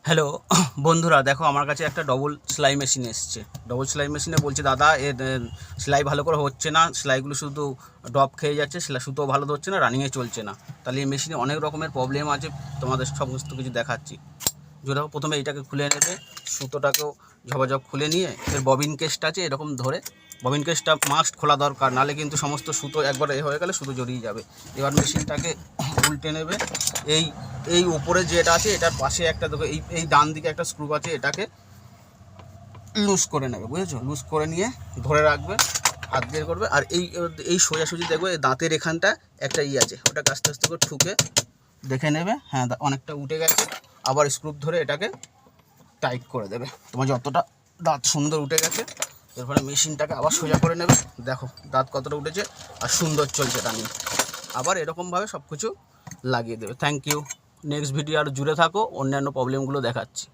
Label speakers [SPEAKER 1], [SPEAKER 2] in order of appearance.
[SPEAKER 1] Hello বন্ধুরা, দেখো আমার কাছে একটা ডবল সেলাই মেশিন এসছে। ডবল সেলাই মেশিনে বলছে দাদা এর সেলাই ভালো করে হচ্ছে না, সেলাইগুলো শুধু ড্রপ খেয়ে যাচ্ছে, সেলাই সুতো ভালো ধরছে না, রানিংয়ে চলছে না। তাহলে এই মেশিনে অনেক রকমের প্রবলেম আছে, তোমাদের সমস্ত কিছু দেখাচ্ছি। যেটা প্রথমে এইটাকে খুলে নেবে, সুতোটাকেও ঝপাঝপ খুলে নিয়ে এর ববিন কেসটা আছে এরকম ধরে, ববিন কেসটা মাস্ট খোলা দরকার, নাহলে কিন্তু সমস্ত সুতো একবার এ হয়ে গেলে সুতো জড়িয়ে যাবে। এবার মেশিনটাকে উল্টে নেবে, এই এই উপরে যেটা আছে এটার পাশে একটা দেখো, এই ডান দিকে একটা স্ক্রু আছে, এটাকে লুজ করে নেবে, বুঝেছো? লুজ করে নিয়ে ধরে রাখবে, হাত দিয়ে করবে। আর এই এই সোজাসুজি দেখবে দাঁতের এখানটা একটা আছে, ওটাকে আস্তে আস্তে করে ঠুকে দেখে নেবে, হ্যাঁ অনেকটা উঠে গেছে। আবার স্ক্রু ধরে এটাকে টাইট করে দেবে, তোমার যতটা দাঁত সুন্দর উঠে গেছে। এরপরে মেশিনটাকে আবার সোজা করে নেবে, দেখো দাঁত কতটা উঠেছে আর সুন্দর চলছে এটা নিয়ে। আবার এরকমভাবে সব কিছু লাগিয়ে দেবে। Thank you. নেক্সট ভিডিও আর জুড়ে থাকো, অন্যান্য প্রবলেমগুলো দেখাচ্ছি।